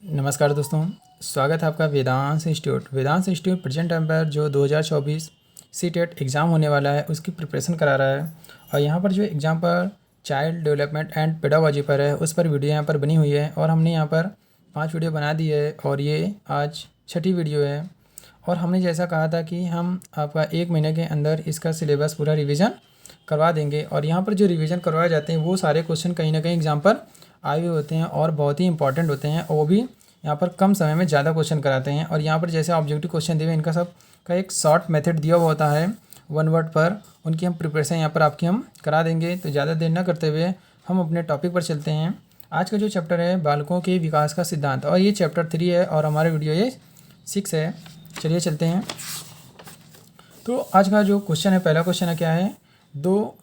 नमस्कार दोस्तों, स्वागत है आपका वेदांश इंस्टीट्यूट प्रेजेंट टाइम पर जो 2024 सीटेट एग्ज़ाम होने वाला है उसकी प्रिपरेशन करा रहा है। और यहाँ पर जो एग्ज़ाम पर चाइल्ड डेवलपमेंट एंड पेडागोजी पर है उस पर वीडियो यहाँ पर बनी हुई है और हमने यहाँ पर 5 वीडियो बना दी है और ये आज छठी वीडियो है। और हमने जैसा कहा था कि हम आपका 1 महीने के अंदर इसका सिलेबस पूरा रिविज़न करवा देंगे। और यहाँ पर जो रिवीजन करवाए जाते हैं वो सारे क्वेश्चन कहीं ना कहीं एग्जाम पर आए हुए होते हैं और बहुत ही इंपॉर्टेंट होते हैं, और वो भी यहाँ पर कम समय में ज़्यादा क्वेश्चन कराते हैं। और यहाँ पर जैसे ऑब्जेक्टिव क्वेश्चन दिए हुए इनका सब का एक शॉर्ट मेथड दिया हुआ होता है 1 वर्ड पर, उनकी हम प्रिपरेशन यहाँ पर आपकी हम करा देंगे। तो ज़्यादा देर ना करते हुए हम अपने टॉपिक पर चलते हैं। आज का जो चैप्टर है बालकों के विकास का सिद्धांत, और ये चैप्टर 3 है और हमारे वीडियो ये 6 है। चलिए चलते हैं। तो आज का जो क्वेश्चन है, पहला क्वेश्चन है क्या है, दो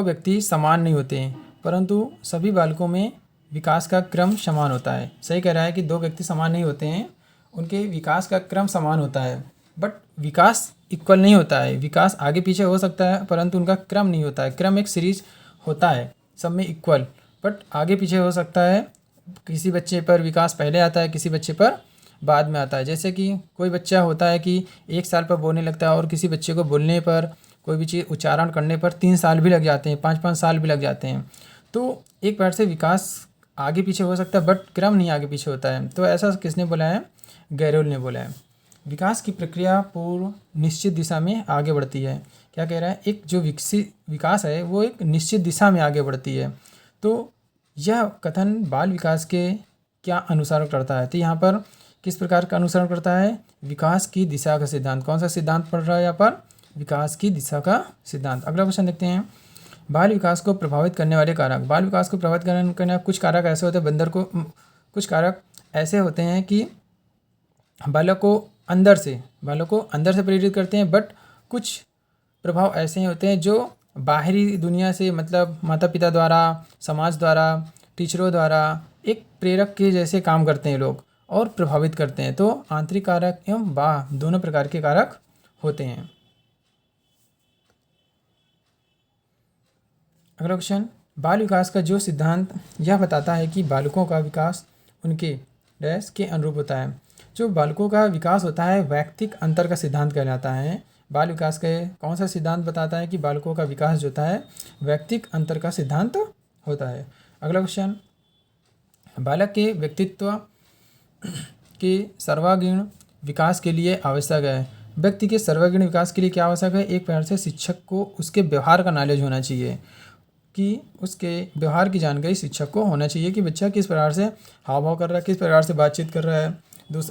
व्यक्ति समान नहीं होते हैं परंतु सभी बालकों में विकास का क्रम समान होता है। सही कह रहा है कि 2 व्यक्ति समान नहीं होते हैं, उनके विकास का क्रम समान होता है, बट विकास इक्वल नहीं होता है। विकास आगे पीछे हो सकता है परंतु उनका क्रम नहीं होता है। क्रम एक सीरीज होता है सब में इक्वल, बट आगे पीछे हो सकता है। किसी बच्चे पर विकास पहले आता है, किसी बच्चे पर बाद में आता है। जैसे कि कोई बच्चा होता है कि 1 साल पर बोलने लगता है और किसी बच्चे को बोलने पर, कोई भी चीज़ उच्चारण करने पर 3 साल भी लग जाते हैं, 5-5 साल भी लग जाते हैं। तो एक बार से विकास आगे पीछे हो सकता है बट क्रम नहीं आगे पीछे होता है। तो ऐसा किसने बोला है? गैरोल ने बोला है। विकास की प्रक्रिया पूर्व निश्चित दिशा में आगे बढ़ती है। क्या कह रहा है? एक जो विकसित विकास है वो एक निश्चित दिशा में आगे बढ़ती है। तो यह कथन बाल विकास के क्या अनुसरण करता है? तो यहाँ पर किस प्रकार का अनुसरण करता है? विकास की दिशा का सिद्धांत। कौन सा सिद्धांत पढ़ रहा है यहाँ पर? विकास की दिशा का सिद्धांत। अगला क्वेश्चन देखते हैं। बाल विकास को प्रभावित करने वाले कारक। बाल विकास को प्रभावित करने कुछ कारक ऐसे होते हैं, कुछ कारक ऐसे होते हैं कि बालक को अंदर से प्रेरित करते हैं, बट कुछ प्रभाव ऐसे होते हैं जो बाहरी दुनिया से, मतलब माता पिता द्वारा, समाज द्वारा, टीचरों द्वारा एक प्रेरक के जैसे काम करते हैं लोग और प्रभावित करते हैं। तो आंतरिक कारक एवं बाह्य दोनों प्रकार के कारक होते हैं। अगला क्वेश्चन। बाल विकास का जो सिद्धांत यह बताता है कि बालकों का विकास उनके डैश के अनुरूप होता है। जो बालकों का विकास होता है वैयक्तिक अंतर का सिद्धांत कहलाता है। बाल विकास के कौन सा सिद्धांत बताता है कि बालकों का विकास जो होता है वैयक्तिक अंतर का सिद्धांत होता है। अगला क्वेश्चन। बालक के व्यक्तित्व के सर्वांगीण विकास के लिए आवश्यक है। व्यक्ति के सर्वांगीण विकास के लिए क्या आवश्यक है? एक प्रकार से शिक्षक को उसके व्यवहार का नॉलेज होना चाहिए, कि उसके व्यवहार की जानकारी शिक्षक को होना चाहिए कि बच्चा किस प्रकार से हाव भाव कर रहा है, किस प्रकार से बातचीत कर रहा है,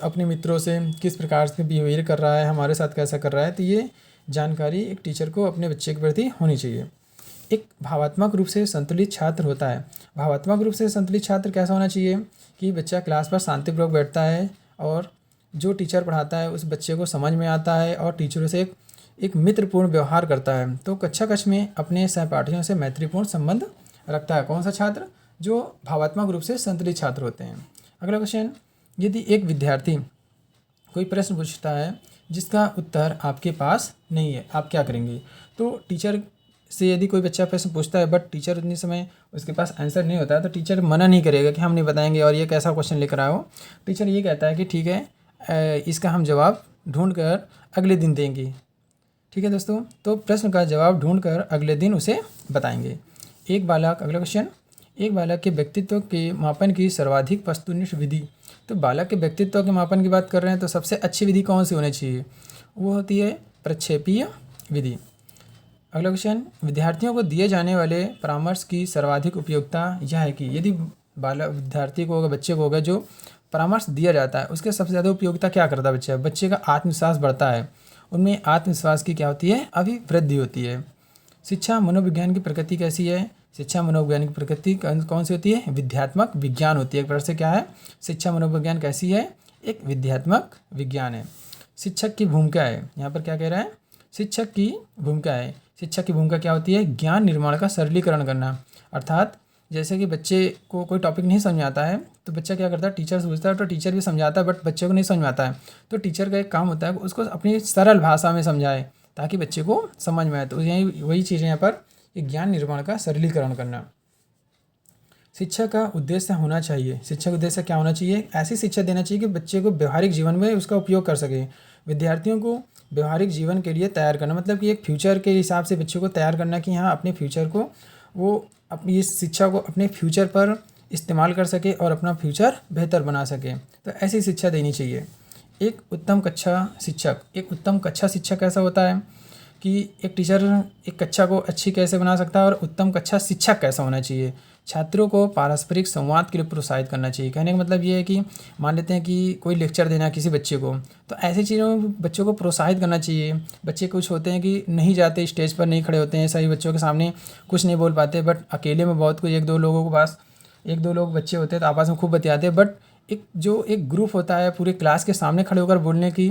अपने मित्रों से किस प्रकार से बिहेवियर कर रहा है, हमारे साथ कैसा कर रहा है। तो ये जानकारी एक टीचर को अपने बच्चे के प्रति होनी चाहिए। एक भावात्मक रूप से संतुलित छात्र होता है। भावात्मक रूप से संतुलित छात्र कैसा होना चाहिए? कि बच्चा क्लास पर शांतिपूर्वक बैठता है और जो टीचर पढ़ाता है उस बच्चे को समझ में आता है और टीचरों से एक मित्रपूर्ण व्यवहार करता है। तो कक्षा कक्ष में अपने सहपाठियों से मैत्रीपूर्ण संबंध रखता है। कौन सा छात्र? जो भावात्मक रूप से संतुलित छात्र होते हैं। अगला क्वेश्चन। यदि एक विद्यार्थी कोई प्रश्न पूछता है जिसका उत्तर आपके पास नहीं है, आप क्या करेंगे? तो टीचर से यदि कोई बच्चा प्रश्न पूछता है बट टीचर उतनी समय उसके पास आंसर नहीं होता है, तो टीचर मना नहीं करेगा कि हम नहीं बताएंगे और ये कैसा क्वेश्चन लेकर आए हो। टीचर ये कहता है कि ठीक है, इसका हम जवाब ढूंढ कर अगले दिन देंगे। ठीक है दोस्तों, तो प्रश्न का जवाब ढूंढकर अगले दिन उसे बताएंगे। अगला क्वेश्चन। एक बालक के व्यक्तित्व के मापन की सर्वाधिक वस्तुनिष्ठ विधि। तो बालक के व्यक्तित्व के मापन की बात कर रहे हैं तो सबसे अच्छी विधि कौन सी होनी चाहिए? वो होती है प्रक्षेपीय विधि। अगला क्वेश्चन। विद्यार्थियों को दिए जाने वाले परामर्श की सर्वाधिक उपयोगिता यह है कि यदि विद्यार्थी को, बच्चे को जो परामर्श दिया जाता है उसके सबसे ज़्यादा उपयोगिता क्या करता है? बच्चे का आत्मविश्वास बढ़ता है, उनमें आत्मविश्वास की क्या होती है? अभिवृद्धि होती है। शिक्षा मनोविज्ञान की प्रकृति कैसी है? शिक्षा मनोविज्ञान की प्रकृति कौन सी होती है? विद्यात्मक विज्ञान होती है। एक प्रकार से क्या है? शिक्षा मनोविज्ञान कैसी है? एक विद्यात्मक विज्ञान है। शिक्षक की भूमिका है, यहाँ पर क्या कह रहा है? शिक्षक की भूमिका है। शिक्षक की भूमिका क्या होती है? ज्ञान निर्माण का सरलीकरण करना। अर्थात जैसे कि बच्चे को कोई टॉपिक नहीं समझ में आता है तो बच्चा क्या करता है? टीचर से पूछता है तो टीचर भी समझाता है, बट बच्चे को नहीं समझ में आता है तो टीचर का एक काम होता है उसको अपनी सरल भाषा में समझाए ताकि बच्चे को समझ में आए। तो यही वही चीज़ है यहाँ पर, ज्ञान निर्माण का सरलीकरण करना। शिक्षा का उद्देश्य होना चाहिए, शिक्षा का उद्देश्य क्या होना चाहिए? ऐसी शिक्षा देना चाहिए कि बच्चे को व्यवहारिक जीवन में उसका उपयोग कर सके। विद्यार्थियों को व्यवहारिक जीवन के लिए तैयार करना, मतलब कि एक फ्यूचर के हिसाब से बच्चों को तैयार करना कि हाँ अपने फ्यूचर को वो अपनी इस शिक्षा को अपने फ्यूचर पर इस्तेमाल कर सके और अपना फ्यूचर बेहतर बना सके। तो ऐसी शिक्षा देनी चाहिए। एक उत्तम कक्षा शिक्षक कैसा होता है कि एक टीचर एक कक्षा को अच्छी कैसे बना सकता है और उत्तम कक्षा शिक्षक कैसा होना चाहिए। छात्रों को पारस्परिक संवाद के लिए प्रोत्साहित करना चाहिए। कहने का मतलब ये है कि मान लेते हैं कि कोई लेक्चर देना है किसी बच्चे को, तो ऐसी चीज़ों में बच्चों को प्रोत्साहित करना चाहिए। बच्चे कुछ होते हैं कि नहीं जाते, स्टेज पर नहीं खड़े होते हैं, सही बच्चों के सामने कुछ नहीं बोल पाते, बट अकेले में बहुत कुछ एक दो लोग बच्चे होते हैं तो आपस में खूब बतियाते हैं, बट एक ग्रुप होता है पूरे क्लास के सामने खड़े होकर बोलने की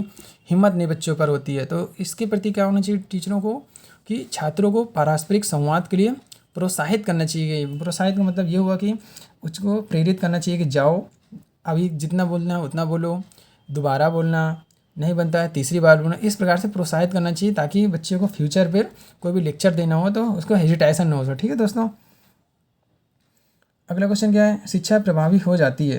हिम्मत नहीं बच्चों पर होती है। तो इसके प्रति क्या होना चाहिए टीचरों को कि छात्रों को पारस्परिक संवाद के लिए प्रोत्साहित करना चाहिए। प्रोत्साहित का मतलब ये हुआ कि उसको प्रेरित करना चाहिए कि जाओ अभी जितना बोलना है उतना बोलो, दोबारा बोलना नहीं बनता है तीसरी बार बोलना, इस प्रकार से प्रोत्साहित करना चाहिए ताकि बच्चे को फ्यूचर पर कोई भी लेक्चर देना हो तो उसको हेजिटेशन न हो। ठीक है दोस्तों, अगला क्वेश्चन क्या है? शिक्षा प्रभावी हो जाती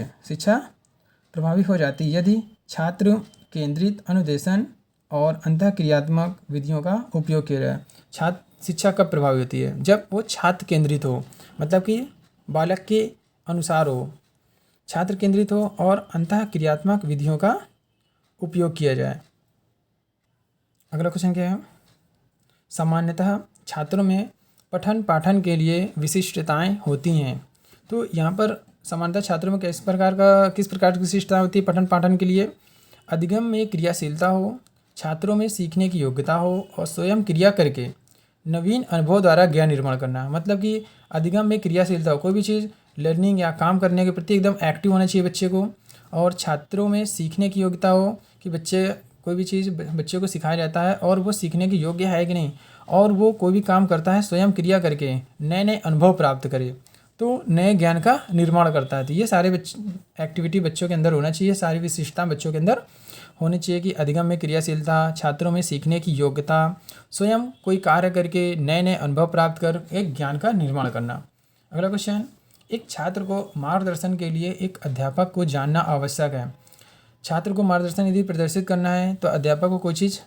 है यदि छात्र केंद्रित अनुदेशन और अंतःक्रियात्मक विधियों का उपयोग किया जाए। शिक्षा कब प्रभावी होती है? जब वो छात्र केंद्रित हो, मतलब कि बालक के अनुसार हो, छात्र केंद्रित हो और अंतःक्रियात्मक विधियों का उपयोग किया जाए। अगला क्वेश्चन क्या है? सामान्यतः छात्रों में पठन पाठन के लिए विशिष्टताएं होती हैं। तो यहाँ पर सामान्यतः छात्रों में किस प्रकार की विशिष्टता होती है पठन पाठन के लिए? अधिगम में क्रियाशीलता हो, छात्रों में सीखने की योग्यता हो और स्वयं क्रिया करके नवीन अनुभव द्वारा ज्ञान निर्माण करना। मतलब कि अधिगम में क्रियाशीलता हो, कोई भी चीज़ लर्निंग या काम करने के प्रति एकदम एक्टिव होना चाहिए बच्चे को, और छात्रों में सीखने की योग्यता हो कि बच्चे कोई भी चीज़ बच्चे को सिखाया जाता है और वो सीखने के योग्य है कि नहीं, और वो कोई भी काम करता है स्वयं क्रिया करके नए नए अनुभव प्राप्त करे तो नए ज्ञान का निर्माण करता है। तो ये सारे एक्टिविटी बच्चों के अंदर होना चाहिए, सारी विशिष्टता बच्चों के अंदर होनी चाहिए कि अधिगम में क्रियाशीलता, छात्रों में सीखने की योग्यता, स्वयं कोई कार्य करके नए नए अनुभव प्राप्त कर एक ज्ञान का निर्माण करना। अगला क्वेश्चन, एक छात्र को मार्गदर्शन के लिए एक अध्यापक को जानना आवश्यक है। छात्र को मार्गदर्शन यदि प्रदर्शित करना है तो अध्यापक को कोई चीज़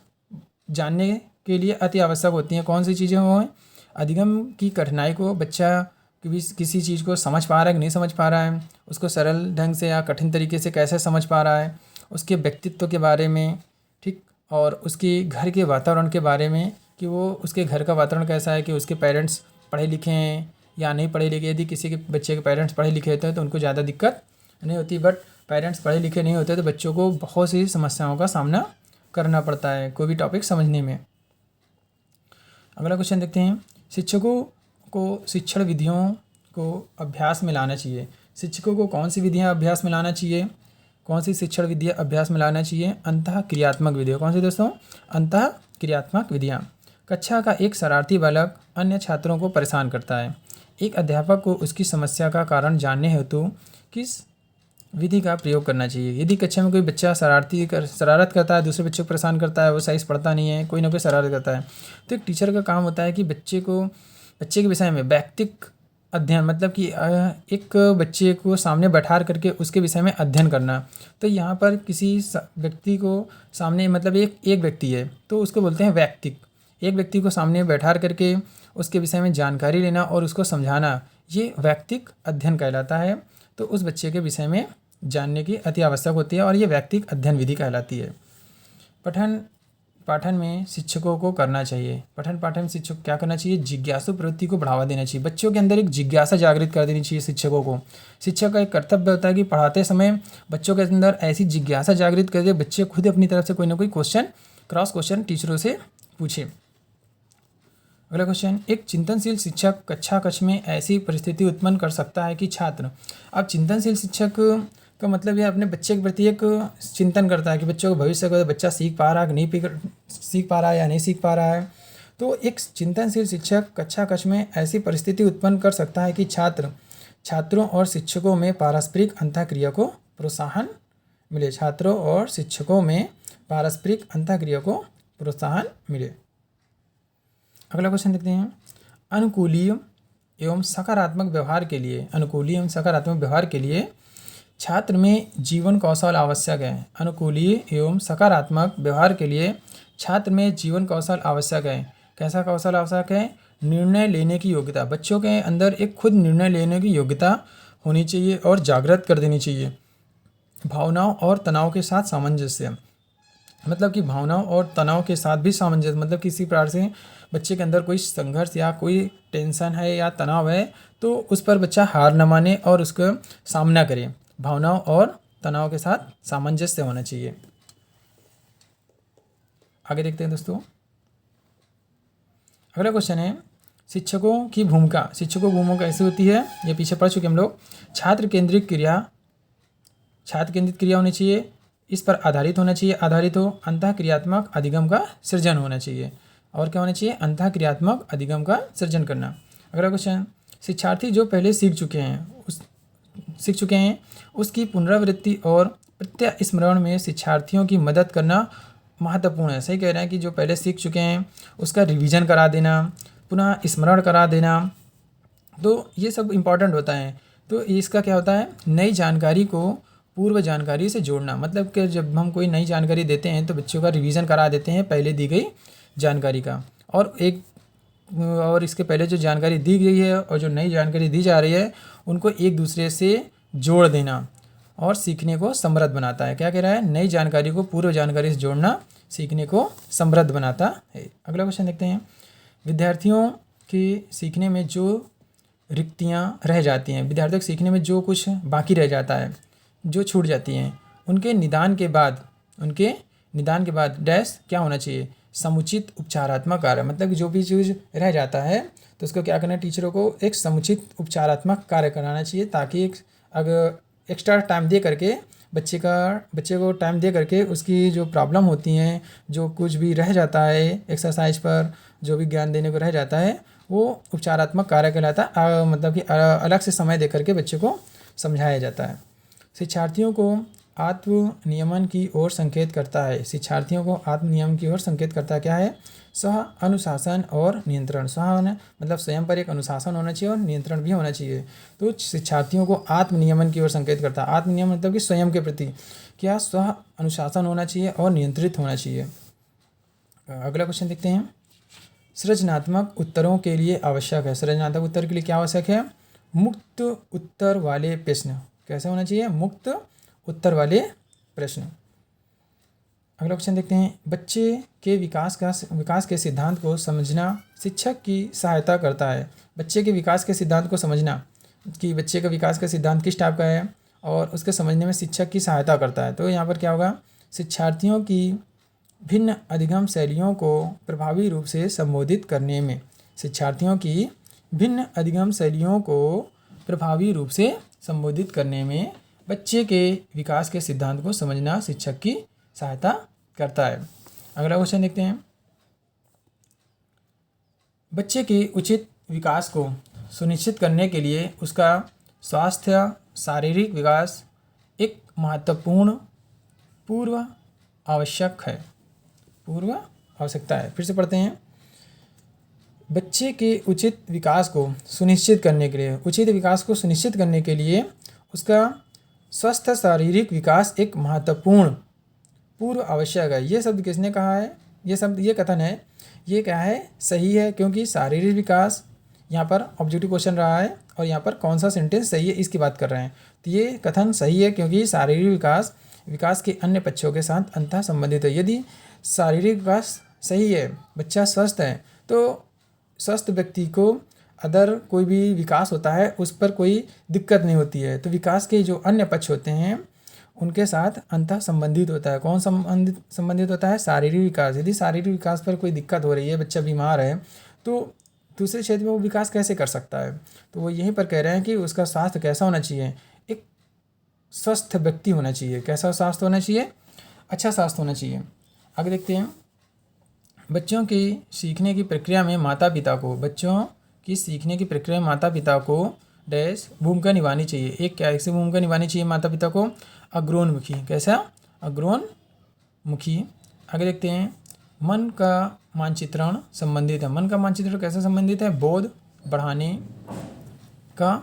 जानने के लिए अति आवश्यक होती हैं। कौन सी चीज़ें वो हैं? अधिगम की कठिनाई को बच्चा किसी चीज़ को समझ पा रहा है कि नहीं समझ पा रहा है, उसको सरल ढंग से या कठिन तरीके से कैसे समझ पा रहा है, उसके व्यक्तित्व के बारे में, ठीक, और उसके घर के वातावरण के बारे में कि वो उसके घर का वातावरण कैसा है, कि उसके पेरेंट्स पढ़े लिखे हैं या नहीं पढ़े लिखे। यदि किसी के बच्चे के पेरेंट्स पढ़े लिखे होते हैं तो उनको ज़्यादा दिक्कत नहीं होती, बट पेरेंट्स पढ़े लिखे नहीं होते तो बच्चों को बहुत सी समस्याओं का सामना करना पड़ता है कोई भी टॉपिक समझने में। अगला क्वेश्चन देखते हैं, शिक्षकों को शिक्षण विधियों को अभ्यास में लाना चाहिए। शिक्षकों को कौन सी विधियाँ अभ्यास में लाना चाहिए? कौन सी शिक्षण विधियाँ अभ्यास में लाना चाहिए? अंतःक्रियात्मक विधियाँ। कौन सी दोस्तों? अंतःक्रियात्मक विधियाँ। कक्षा का एक शरारती बालक अन्य छात्रों को परेशान करता है। एक अध्यापक को उसकी समस्या का कारण जानने हेतु किस विधि का प्रयोग करना चाहिए? यदि कक्षा में कोई बच्चा शरारत करता है, दूसरे बच्चे को परेशान करता है, वो सही से पढ़ता नहीं है, कोई ना कोई शरारत करता है, तो एक टीचर का काम होता है कि बच्चे के विषय में व्यक्तिक अध्ययन, मतलब कि एक बच्चे को सामने बैठा करके उसके विषय में अध्ययन करना। तो यहाँ पर किसी व्यक्ति को सामने, मतलब एक व्यक्ति है तो उसको बोलते हैं व्यक्तिक। एक व्यक्ति को सामने बैठा करके उसके विषय में जानकारी लेना और उसको समझाना, ये व्यक्तिक अध्ययन कहलाता है। तो उस बच्चे के विषय में जानने की अति आवश्यक होती है और ये व्यक्तिक अध्ययन विधि कहलाती है। पठन पाठन में शिक्षकों को करना चाहिए। पठन पाठन में शिक्षक क्या करना चाहिए? जिज्ञासु प्रवृत्ति को बढ़ावा देना चाहिए। बच्चों के अंदर एक जिज्ञासा जागृत कर देनी चाहिए शिक्षकों को। शिक्षक का एक कर्तव्य होता है कि पढ़ाते समय बच्चों के अंदर ऐसी जिज्ञासा जागृत कर दे, बच्चे खुद अपनी तरफ से कोई ना कोई क्रॉस क्वेश्चन टीचरों से पूछे। अगला क्वेश्चन, एक चिंतनशील शिक्षक कक्षा कक्ष में ऐसी परिस्थिति उत्पन्न कर सकता है कि छात्र, अब चिंतनशील शिक्षक का मतलब यह अपने बच्चे के प्रति एक चिंतन करता है कि बच्चों को भविष्य को बच्चा सीख पा रहा है कि नहीं सीख पा रहा है या नहीं सीख पा रहा है। तो एक चिंतनशील शिक्षक कक्षा कक्ष में ऐसी परिस्थिति उत्पन्न कर सकता है कि छात्रों और शिक्षकों में पारस्परिक अंतःक्रिया को प्रोत्साहन मिले। छात्रों और शिक्षकों में पारस्परिक अंतःक्रिया को प्रोत्साहन मिले। अगला क्वेश्चन देखते हैं, अनुकूलीय एवं सकारात्मक व्यवहार के लिए, अनुकूली एवं सकारात्मक व्यवहार के लिए छात्र में जीवन कौशल आवश्यक है। अनुकूली एवं सकारात्मक व्यवहार के लिए छात्र में जीवन कौशल आवश्यक है। कैसा कौशल आवश्यक है? निर्णय लेने की योग्यता। बच्चों के अंदर एक खुद निर्णय लेने की योग्यता होनी चाहिए और जागृत कर देनी चाहिए। भावनाओं और तनाव के साथ सामंजस्य, मतलब कि भावनाओं और तनाव के साथ भी सामंजस्य, मतलब किसी प्रकार से बच्चे के अंदर कोई संघर्ष या कोई टेंशन है या तनाव है तो उस पर बच्चा हार न माने और उसका सामना करे। भावनाओं और तनाव के साथ सामंजस्य होना चाहिए। आगे देखते हैं दोस्तों। अगला क्वेश्चन है शिक्षकों की भूमिका। शिक्षकों की भूमिका कैसी होती है, ये पीछे पढ़ चुके हम लोग। छात्र केंद्रित क्रिया होनी चाहिए, इस पर आधारित होना चाहिए। आधारित हो, अंतः क्रियात्मक अधिगम का सृजन होना चाहिए। और क्या होना चाहिए? अंतः क्रियात्मक अधिगम का सृजन करना। अगला क्वेश्चन, शिक्षार्थी जो पहले सीख चुके हैं उसकी पुनरावृत्ति और प्रत्यास्मरण में शिक्षार्थियों की मदद करना महत्वपूर्ण है। सही कह रहे हैं कि जो पहले सीख चुके हैं उसका रिवीजन करा देना, पुनः स्मरण करा देना, तो ये सब इम्पॉर्टेंट होता है। तो इसका क्या होता है? नई जानकारी को पूर्व जानकारी से जोड़ना, मतलब कि जब हम कोई नई जानकारी देते हैं तो बच्चों का रिवीजन करा देते हैं पहले दी गई जानकारी का, और इसके पहले जो जानकारी दी गई है और जो नई जानकारी दी जा रही है उनको एक दूसरे से जोड़ देना और सीखने को समृद्ध बनाता है। क्या कह रहा है? नई जानकारी को पूर्व जानकारी से जोड़ना सीखने को समृद्ध बनाता है। अगला क्वेश्चन देखते हैं। विद्यार्थियों के सीखने में जो रिक्तियाँ रह जाती हैं, विद्यार्थियों के सीखने में जो कुछ बाकी रह जाता है, जो छूट जाती हैं, उनके निदान के बाद डैश क्या होना चाहिए? समुचित उपचारात्मक कार्य, मतलब कि जो भी चीज़ रह जाता है तो उसको क्या करना है? टीचरों को एक समुचित उपचारात्मक कार्य कराना चाहिए, ताकि अगर एक्स्ट्रा टाइम दे करके बच्चे को टाइम दे करके उसकी जो प्रॉब्लम होती हैं, जो कुछ भी रह जाता है एक्सरसाइज पर, जो भी ज्ञान देने को रह जाता है वो उपचारात्मक कार्य कहलाता है। मतलब कि अलग से समय दे करके बच्चे को समझाया जाता है। शिक्षार्थियों को आत्मनियमन की ओर संकेत करता है। शिक्षार्थियों को आत्मनियमन की ओर संकेत करता क्या है? सह अनुशासन और नियंत्रण। मतलब स्वयं पर एक अनुशासन होना चाहिए और नियंत्रण भी होना चाहिए। तो शिक्षार्थियों को आत्मनियमन की ओर संकेत करता है। आत्मनियमन मतलब कि स्वयं के प्रति क्या स्व अनुशासन होना चाहिए और नियंत्रित होना चाहिए। अगला क्वेश्चन देखते हैं। सृजनात्मक उत्तरों के लिए आवश्यक है। सृजनात्मक उत्तर के लिए क्या आवश्यक है? मुक्त उत्तर वाले प्रश्न। कैसे होना चाहिए? मुक्त उत्तर वाले प्रश्न। अगला क्वेश्चन देखते हैं। बच्चे के विकास के सिद्धांत को समझना शिक्षक की सहायता करता है। बच्चे के विकास के सिद्धांत को समझना कि बच्चे का विकास का सिद्धांत किस टाइप का है और उसके समझने में शिक्षक की सहायता करता है। तो यहाँ पर क्या होगा? शिक्षार्थियों की भिन्न अधिगम शैलियों को प्रभावी रूप से संबोधित करने में, शिक्षार्थियों की भिन्न अधिगम शैलियों को प्रभावी रूप से संबोधित करने में बच्चे के विकास के सिद्धांत को समझना शिक्षक की सहायता करता है। अगला क्वेश्चन देखते हैं। बच्चे के उचित विकास को सुनिश्चित करने के लिए उसका स्वास्थ्य शारीरिक विकास एक महत्वपूर्ण पूर्व आवश्यकता है। फिर से पढ़ते हैं। बच्चे के उचित विकास को सुनिश्चित करने के लिए उसका स्वस्थ शारीरिक विकास एक महत्वपूर्ण पूर्व आवश्यक है। ये शब्द किसने कहा है? ये कथन है, ये क्या है? सही है, क्योंकि शारीरिक विकास यहाँ पर ऑब्जेक्टिव क्वेश्चन रहा है और यहाँ पर कौन सा सेंटेंस सही है इसकी बात कर रहे हैं। तो ये कथन सही है क्योंकि शारीरिक विकास के अन्य पक्षों के साथ अंतः संबंधित है। यदि शारीरिक विकास सही है, बच्चा स्वस्थ है, तो स्वस्थ व्यक्ति को अदर कोई भी विकास होता है उस पर कोई दिक्कत नहीं होती है। तो विकास के जो अन्य पक्ष होते हैं उनके साथ अंतः संबंधित होता है। कौन संबंधित होता है? शारीरिक विकास। यदि शारीरिक विकास पर कोई दिक्कत हो रही है, बच्चा बीमार है, तो दूसरे क्षेत्र में वो विकास कैसे कर सकता है? तो वो यहीं पर कह रहे हैं कि उसका स्वास्थ्य कैसा होना चाहिए? एक स्वस्थ व्यक्ति होना चाहिए। कैसा स्वास्थ्य होना चाहिए? अच्छा स्वास्थ्य होना चाहिए। आगे देखते हैं। बच्चों की सीखने की प्रक्रिया में माता पिता को डैश भूमिका निभानी चाहिए। एक क्या ऐसी भूमिका निभानी चाहिए माता पिता को? अग्रोन्मुखी। कैसा? अग्रोन्मुखी। आगे देखते हैं। मन का मानचित्रण संबंधित है। मन का मानचित्रण कैसे संबंधित है? बोध बढ़ाने का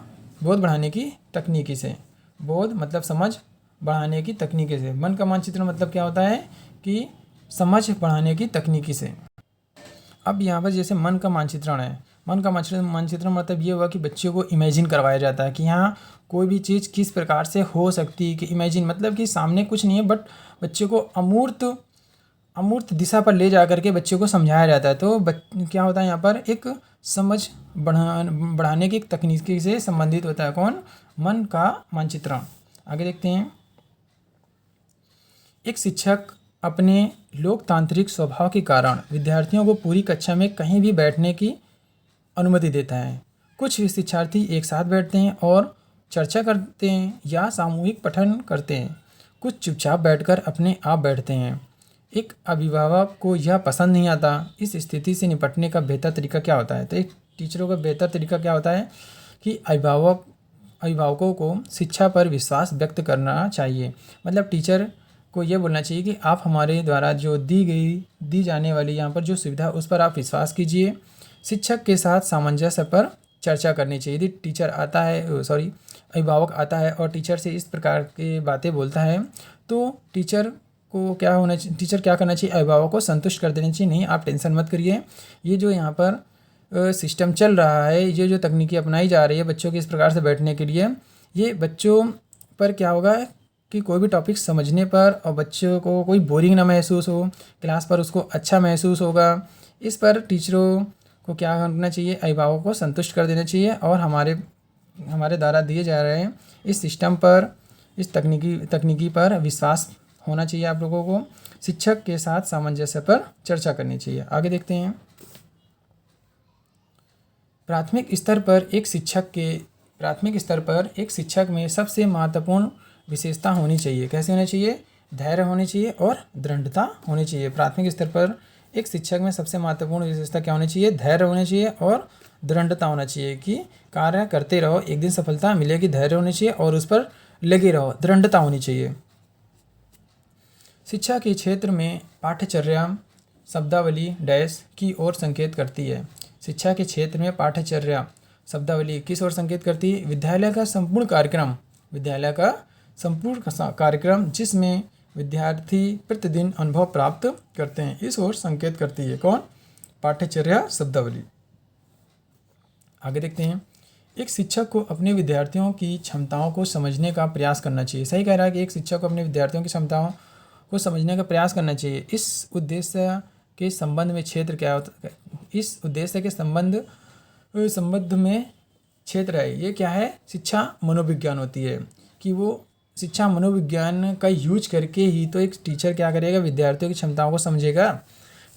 बोध बढ़ाने की तकनीकी से। बोध मतलब समझ बढ़ाने की तकनीकी से। मन का मानचित्रण मतलब क्या होता है कि समझ बढ़ाने की तकनीकी से। अब यहाँ पर जैसे मन का मानचित्रण है, मन का मानचित्रण मतलब ये हुआ कि बच्चों को इमेजिन करवाया जाता है कि यहाँ कोई भी चीज़ किस प्रकार से हो सकती है। कि इमेजिन मतलब कि सामने कुछ नहीं है, बट बच्चों को अमूर्त दिशा पर ले जा करके बच्चों को समझाया जाता है। तो क्या होता है यहाँ पर एक समझ बढ़ाने की तकनीकी से संबंधित होता है कौन? मन का मानचित्रण। आगे देखते हैं। एक शिक्षक अपने लोकतांत्रिक स्वभाव के कारण विद्यार्थियों को पूरी कक्षा में कहीं भी बैठने की अनुमति देता है। कुछ शिक्षार्थी एक साथ बैठते हैं और चर्चा करते हैं या सामूहिक पठन करते हैं। कुछ चुपचाप बैठकर अपने आप बैठते हैं। एक अभिभावक को यह पसंद नहीं आता। इस स्थिति से निपटने का बेहतर तरीका क्या होता है? तो एक टीचरों का बेहतर तरीका क्या होता है कि अभिभावकों को शिक्षा पर विश्वास व्यक्त करना चाहिए। मतलब टीचर को ये बोलना चाहिए कि आप हमारे द्वारा जो दी जाने वाली यहाँ पर जो सुविधा उस पर आप विश्वास कीजिए। शिक्षक के साथ सामंजस्य पर चर्चा करनी चाहिए। यदि टीचर आता है अभिभावक आता है और टीचर से इस प्रकार की बातें बोलता है तो टीचर क्या करना चाहिए? अभिभावक को संतुष्ट कर देना चाहिए। नहीं, आप टेंशन मत करिए, ये जो यहाँ पर सिस्टम चल रहा है, ये जो तकनीकी अपनाई जा रही है बच्चों के इस प्रकार से बैठने के लिए, ये बच्चों पर क्या होगा कि कोई भी टॉपिक समझने पर और बच्चों को कोई बोरिंग ना महसूस हो, क्लास पर उसको अच्छा महसूस होगा। इस पर टीचरों को क्या करना चाहिए? अभिभावकों को संतुष्ट कर देना चाहिए और हमारे द्वारा दिए जा रहे हैं इस सिस्टम पर, इस तकनीकी पर विश्वास होना चाहिए आप लोगों को। शिक्षक के साथ सामंजस्य पर चर्चा करनी चाहिए। आगे देखते हैं। प्राथमिक स्तर पर एक शिक्षक में सबसे महत्वपूर्ण विशेषता होनी चाहिए। कैसे होनी चाहिए? धैर्य होनी चाहिए और दृढ़ता होनी चाहिए। प्राथमिक स्तर पर एक शिक्षक में सबसे महत्वपूर्ण विशेषता क्या होनी चाहिए? धैर्य होनी चाहिए और दृढ़ता होना चाहिए कि कार्य करते रहो, एक दिन सफलता मिलेगी। धैर्य होनी चाहिए और उस पर लगे रहो, दृढ़ता होनी चाहिए। शिक्षा के क्षेत्र में पाठ्यचर्या शब्दावली डैश की ओर संकेत करती है। शिक्षा के क्षेत्र में पाठ्यचर्या शब्दावली किस ओर संकेत करती है? विद्यालय का संपूर्ण कार्यक्रम जिसमें विद्यार्थी प्रतिदिन अनुभव प्राप्त करते हैं, इस ओर संकेत करती है। कौन? पाठ्यचर्या शब्दावली। आगे देखते हैं। एक शिक्षक को अपने विद्यार्थियों की क्षमताओं को समझने का प्रयास करना चाहिए। सही कह रहा है कि एक शिक्षक को अपने विद्यार्थियों की क्षमताओं को समझने का प्रयास करना चाहिए। इस उद्देश्य के संबंध में क्षेत्र क्या होता है? इस उद्देश्य के संबंध में क्षेत्र है, ये क्या है? शिक्षा मनोविज्ञान होती है कि वो शिक्षा मनोविज्ञान का यूज करके ही तो एक टीचर क्या करेगा? विद्यार्थियों की क्षमताओं को समझेगा।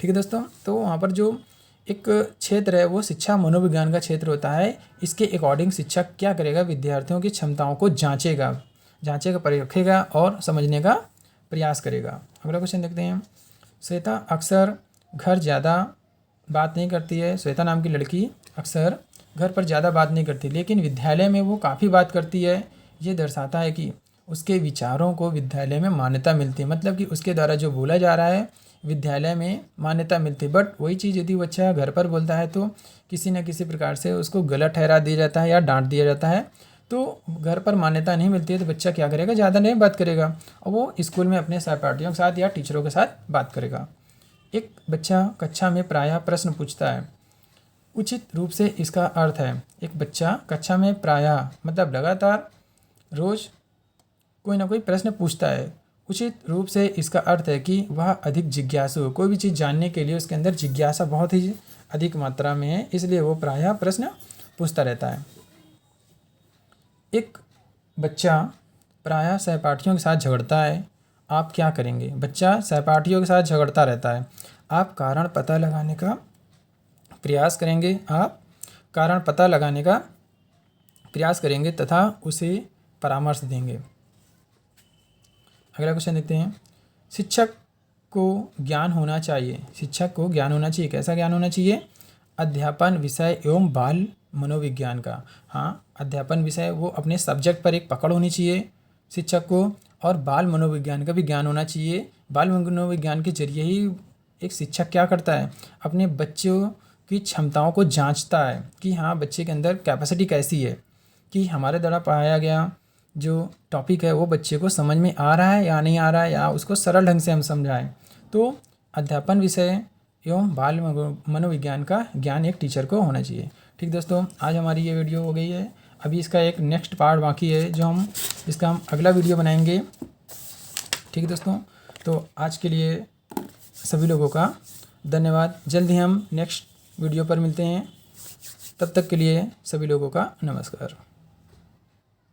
ठीक है दोस्तों, तो वहाँ पर जो एक क्षेत्र है वो शिक्षा मनोविज्ञान का क्षेत्र होता है। इसके अकॉर्डिंग शिक्षक क्या करेगा? विद्यार्थियों की क्षमताओं को जांचेगा, परखेगा और समझने का प्रयास करेगा। अगला क्वेश्चन देखते हैं। श्वेता अक्सर घर ज़्यादा बात नहीं करती है। श्वेता नाम की लड़की अक्सर घर पर ज़्यादा बात नहीं करती, लेकिन विद्यालय में वो काफ़ी बात करती है। ये दर्शाता है कि उसके विचारों को विद्यालय में मान्यता मिलती है। मतलब कि उसके द्वारा जो बोला जा रहा है विद्यालय में मान्यता मिलती है। बट वही चीज़ यदि बच्चा घर पर बोलता है तो किसी न किसी प्रकार से उसको गलत ठहरा दिया जाता है या डांट दिया जाता है। तो घर पर मान्यता नहीं मिलती है तो बच्चा क्या करेगा? ज़्यादा नहीं बात करेगा और वो स्कूल में अपने सहपाठियों के साथ या टीचरों के साथ बात करेगा। एक बच्चा कक्षा में प्रायः प्रश्न पूछता है। उचित रूप से इसका अर्थ है एक बच्चा कक्षा में प्रायः मतलब लगातार रोज़ कोई ना कोई प्रश्न पूछता है। उचित रूप से इसका अर्थ है कि वह अधिक जिज्ञासु, कोई भी चीज़ जानने के लिए उसके अंदर जिज्ञासा बहुत ही अधिक मात्रा में है, इसलिए वो प्रायः प्रश्न पूछता रहता है। एक बच्चा प्रायः सहपाठियों के साथ झगड़ता है, आप क्या करेंगे? बच्चा सहपाठियों के साथ झगड़ता रहता है, आप कारण पता लगाने का प्रयास करेंगे तथा उसे परामर्श देंगे। अगला क्वेश्चन देखते हैं। शिक्षक को ज्ञान होना चाहिए। कैसा ज्ञान होना चाहिए? अध्यापन विषय एवं बाल मनोविज्ञान का। हाँ, अध्यापन विषय वो अपने सब्जेक्ट पर एक पकड़ होनी चाहिए शिक्षक को, और बाल मनोविज्ञान का भी ज्ञान होना चाहिए। बाल मनोविज्ञान के जरिए ही एक शिक्षक क्या करता है? अपने बच्चों की क्षमताओं को जांचता है कि हाँ बच्चे के अंदर कैपेसिटी कैसी है, कि हमारे द्वारा पढ़ाया गया जो टॉपिक है वो बच्चे को समझ में आ रहा है या नहीं आ रहा है, या उसको सरल ढंग से हम समझाएं। तो अध्यापन विषय एवं बाल मनोविज्ञान का ज्ञान एक टीचर को होना चाहिए। ठीक दोस्तों, आज हमारी ये वीडियो हो गई है। अभी इसका एक नेक्स्ट पार्ट बाकी है जिसका हम अगला वीडियो बनाएंगे। ठीक है दोस्तों, तो आज के लिए सभी लोगों का धन्यवाद। जल्द ही हम नेक्स्ट वीडियो पर मिलते हैं। तब तक के लिए सभी लोगों का नमस्कार।